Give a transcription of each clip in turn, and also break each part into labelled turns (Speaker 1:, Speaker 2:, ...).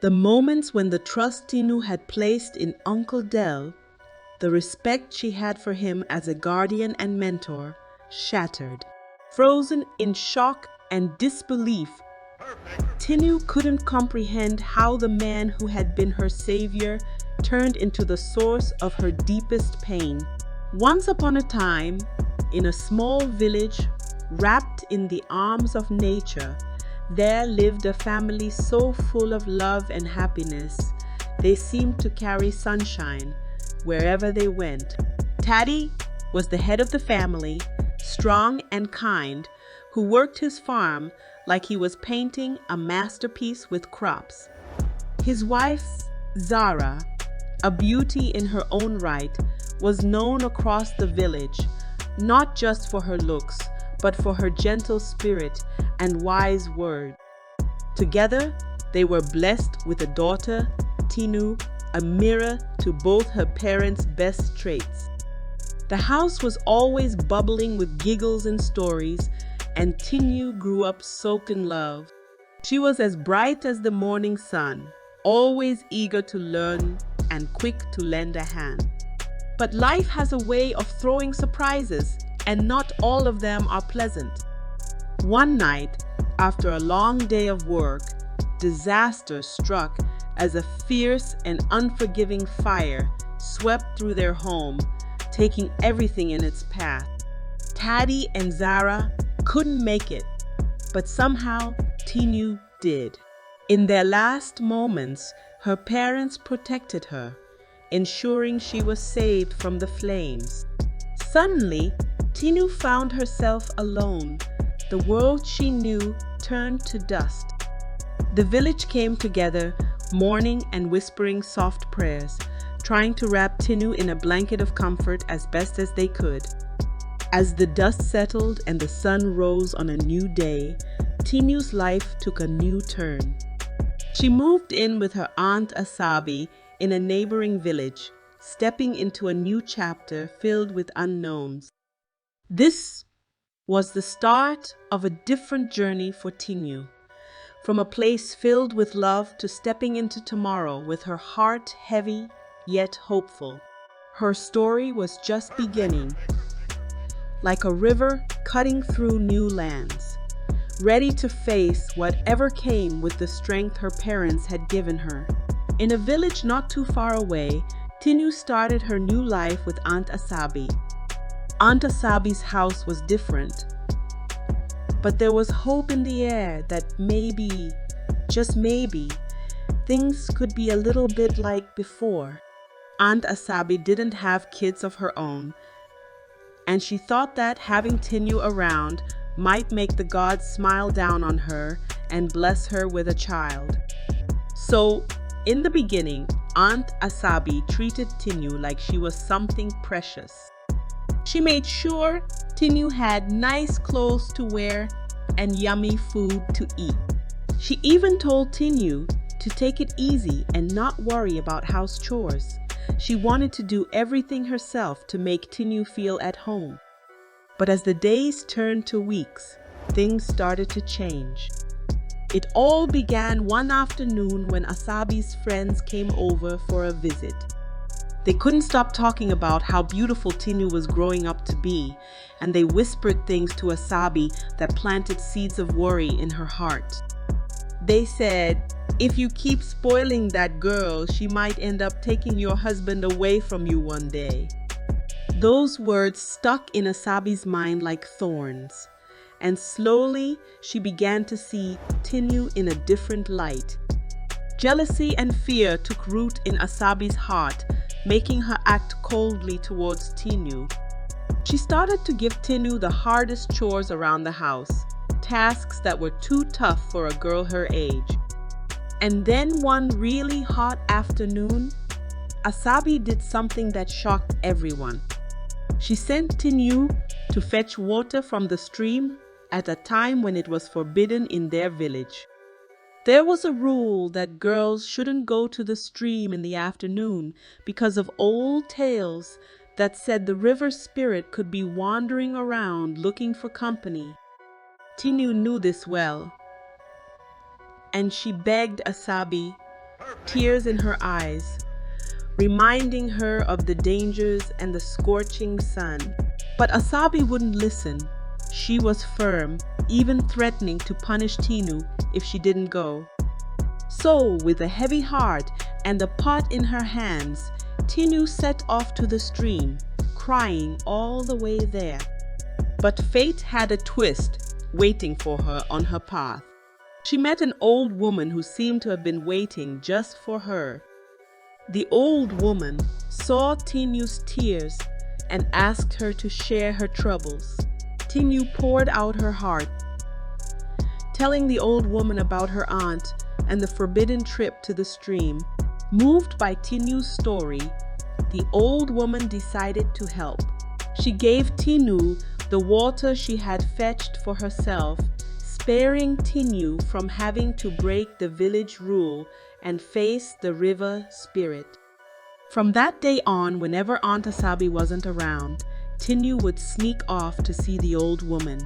Speaker 1: The moments when the trust Tinu had placed in Uncle Del, the respect she had for him as a guardian and mentor, shattered. Frozen in shock and disbelief, Tinu couldn't comprehend how the man who had been her savior turned into the source of her deepest pain. Once upon a time, in a small village wrapped in the arms of nature, there lived a family so full of love and happiness, they seemed to carry sunshine wherever they went. Taddy was the head of the family, strong and kind, who worked his farm like he was painting a masterpiece with crops. His wife, Zara, a beauty in her own right, was known across the village, not just for her looks, but for her gentle spirit and wise word. Together, they were blessed with a daughter, Tinu, a mirror to both her parents' best traits. The house was always bubbling with giggles and stories, and Tinu grew up soaked in love. She was as bright as the morning sun, always eager to learn and quick to lend a hand. But life has a way of throwing surprises, and not all of them are pleasant. One night, after a long day of work, disaster struck as a fierce and unforgiving fire swept through their home, taking everything in its path. Taddy and Zara couldn't make it, but somehow Tinu did. In their last moments, her parents protected her, ensuring she was saved from the flames. Suddenly, Tinu found herself alone. The world she knew turned to dust. The village came together, mourning and whispering soft prayers, trying to wrap Tinu in a blanket of comfort as best as they could. As the dust settled and the sun rose on a new day, Tinu's life took a new turn. She moved in with her Aunt Asabi in a neighboring village, stepping into a new chapter filled with unknowns. This was the start of a different journey for Tinu, from a place filled with love to stepping into tomorrow with her heart heavy yet hopeful. Her story was just beginning, like a river cutting through new lands, ready to face whatever came with the strength her parents had given her. In a village not too far away, Tinu started her new life with Aunt Asabi. Aunt Asabi's house was different, but there was hope in the air that maybe, just maybe, things could be a little bit like before. Aunt Asabi didn't have kids of her own, and she thought that having Tinu around might make the gods smile down on her and bless her with a child. So, in the beginning, Aunt Asabi treated Tinu like she was something precious. She made sure Tinu had nice clothes to wear and yummy food to eat. She even told Tinu to take it easy and not worry about house chores. She wanted to do everything herself to make Tinu feel at home. But as the days turned to weeks, things started to change. It all began one afternoon when Asabi's friends came over for a visit. They couldn't stop talking about how beautiful Tinu was growing up to be, and they whispered things to Asabi that planted seeds of worry in her heart. They said, "If you keep spoiling that girl, she might end up taking your husband away from you one day." Those words stuck in Asabi's mind like thorns, and slowly she began to see Tinu in a different light. Jealousy and fear took root in Asabi's heart, making her act coldly towards Tinu. She started to give Tinu the hardest chores around the house, tasks that were too tough for a girl her age. And then one really hot afternoon, Asabi did something that shocked everyone. She sent Tinu to fetch water from the stream at a time when it was forbidden in their village. There was a rule that girls shouldn't go to the stream in the afternoon because of old tales that said the river spirit could be wandering around looking for company. Tinu knew this well, and she begged Asabi, tears in her eyes, reminding her of the dangers and the scorching sun. But Asabi wouldn't listen. She was firm, even threatening to punish Tinu if she didn't go. So, with a heavy heart and a pot in her hands, Tinu set off to the stream, crying all the way there. But fate had a twist waiting for her on her path. She met an old woman who seemed to have been waiting just for her. The old woman saw Tinu's tears and asked her to share her troubles. Tinu poured out her heart, telling the old woman about her aunt and the forbidden trip to the stream. Moved by Tinu's story, the old woman decided to help. She gave Tinu the water she had fetched for herself, sparing Tinu from having to break the village rule and face the river spirit. From that day on, whenever Aunt Asabi wasn't around, Tinu would sneak off to see the old woman.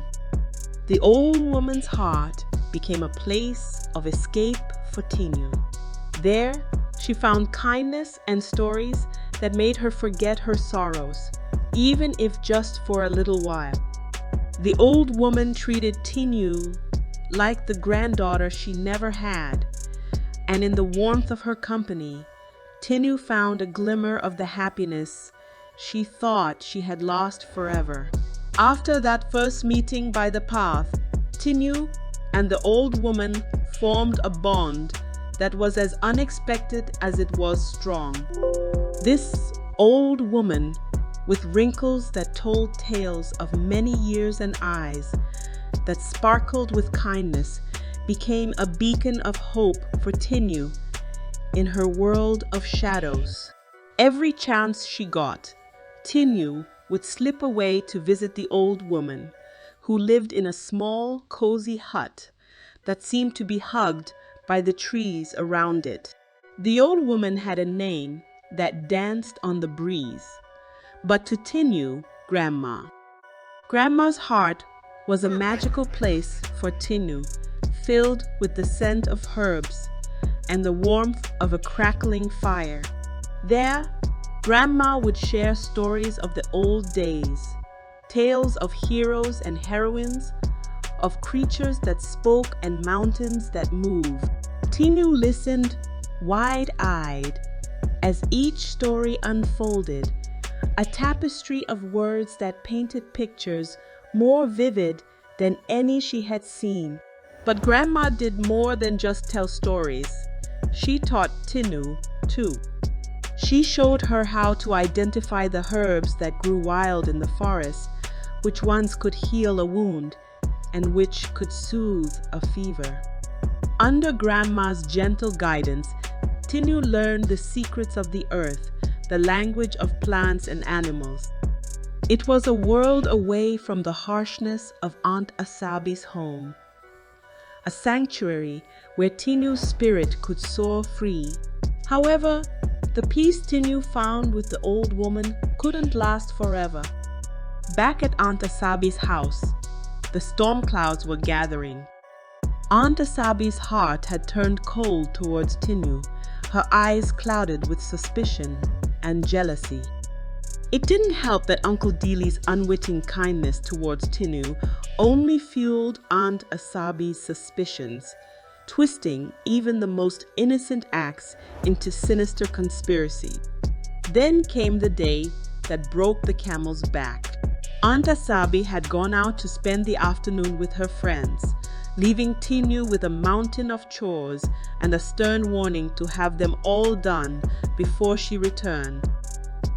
Speaker 1: The old woman's heart became a place of escape for Tinu. There, she found kindness and stories that made her forget her sorrows, even if just for a little while. The old woman treated Tinu like the granddaughter she never had, and in the warmth of her company, Tinu found a glimmer of the happiness she thought she had lost forever. After that first meeting by the path, Tinu and the old woman formed a bond that was as unexpected as it was strong. This old woman, with wrinkles that told tales of many years and eyes that sparkled with kindness, became a beacon of hope for Tinu in her world of shadows. Every chance she got, Tinu would slip away to visit the old woman, who lived in a small, cozy hut that seemed to be hugged by the trees around it. The old woman had a name that danced on the breeze, but to Tinu, Grandma. Grandma's heart was a magical place for Tinu, filled with the scent of herbs and the warmth of a crackling fire. There, Grandma would share stories of the old days, tales of heroes and heroines, of creatures that spoke and mountains that moved. Tinu listened wide-eyed as each story unfolded, a tapestry of words that painted pictures more vivid than any she had seen. But Grandma did more than just tell stories. She taught Tinu, too. She showed her how to identify the herbs that grew wild in the forest, which ones could heal a wound, and which could soothe a fever. Under Grandma's gentle guidance, Tinu learned the secrets of the earth, the language of plants and animals. It was a world away from the harshness of Aunt Asabi's home, a sanctuary where Tinu's spirit could soar free. However, the peace Tinu found with the old woman couldn't last forever. Back at Aunt Asabi's house, the storm clouds were gathering. Aunt Asabi's heart had turned cold towards Tinu, her eyes clouded with suspicion and jealousy. It didn't help that Uncle Dili's unwitting kindness towards Tinu only fueled Aunt Asabi's suspicions, twisting even the most innocent acts into sinister conspiracy. Then came the day that broke the camel's back. Aunt Asabi had gone out to spend the afternoon with her friends, leaving Tinu with a mountain of chores and a stern warning to have them all done before she returned.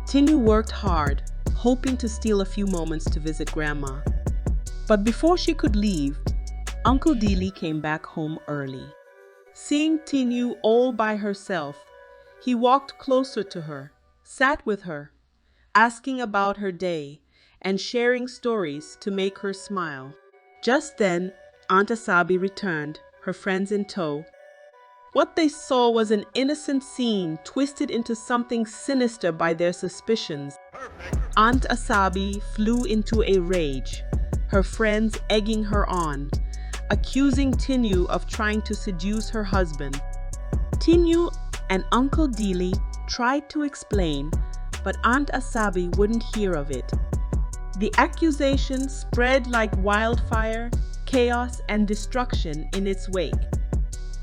Speaker 1: Tinu worked hard, hoping to steal a few moments to visit Grandma. But before she could leave, Uncle Dili came back home early. Seeing Tinu all by herself, he walked closer to her, sat with her, asking about her day and sharing stories to make her smile. Just then, Aunt Asabi returned, her friends in tow. What they saw was an innocent scene twisted into something sinister by their suspicions. Aunt Asabi flew into a rage, her friends egging her on, accusing Tinu of trying to seduce her husband. Tinu and Uncle Dili tried to explain, but Aunt Asabi wouldn't hear of it. The accusation spread like wildfire, chaos and destruction in its wake.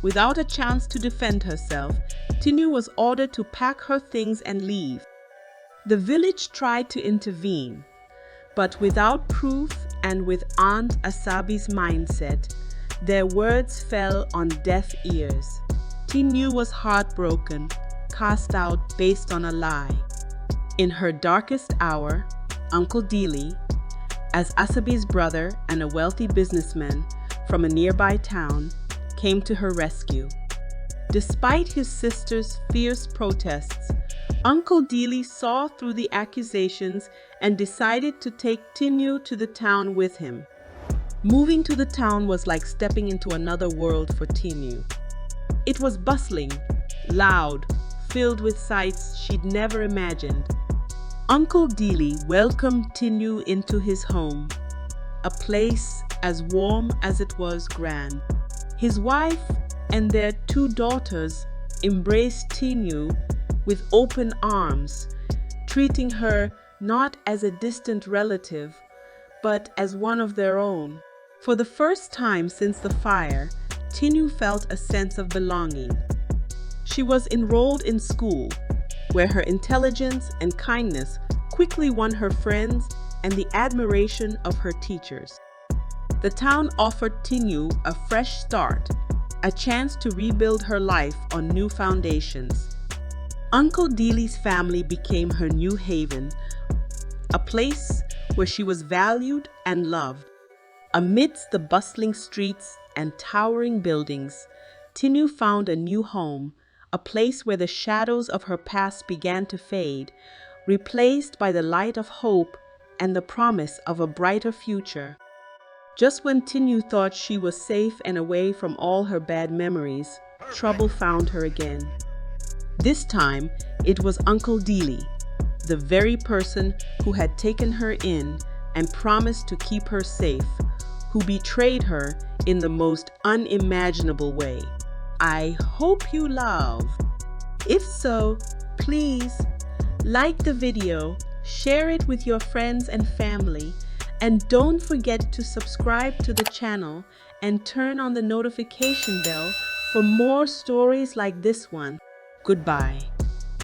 Speaker 1: Without a chance to defend herself, Tinu was ordered to pack her things and leave. The village tried to intervene, but without proof and with Aunt Asabi's mindset, their words fell on deaf ears. Tinu was heartbroken, cast out based on a lie. In her darkest hour, Uncle Dili, as Asabi's brother and a wealthy businessman from a nearby town, came to her rescue. Despite his sister's fierce protests, Uncle Dili saw through the accusations and decided to take Tinu to the town with him. Moving to the town was like stepping into another world for Tinu. It was bustling, loud, filled with sights she'd never imagined. Uncle Dili welcomed Tinu into his home, a place as warm as it was grand. His wife and their 2 daughters embraced Tinu with open arms, treating her not as a distant relative, but as one of their own. For the first time since the fire, Tinu felt a sense of belonging. She was enrolled in school, where her intelligence and kindness quickly won her friends and the admiration of her teachers. The town offered Tinu a fresh start, a chance to rebuild her life on new foundations. Uncle Dili's family became her new haven, a place where she was valued and loved. Amidst the bustling streets and towering buildings, Tinu found a new home, a place where the shadows of her past began to fade, replaced by the light of hope and the promise of a brighter future. Just when Tinu thought she was safe and away from all her bad memories, trouble found her again. This time, it was Uncle Dili, the very person who had taken her in and promised to keep her safe, who betrayed her in the most unimaginable way. I hope you love. If so, please like the video, share it with your friends and family, and don't forget to subscribe to the channel and turn on the notification bell for more stories like this one. Goodbye.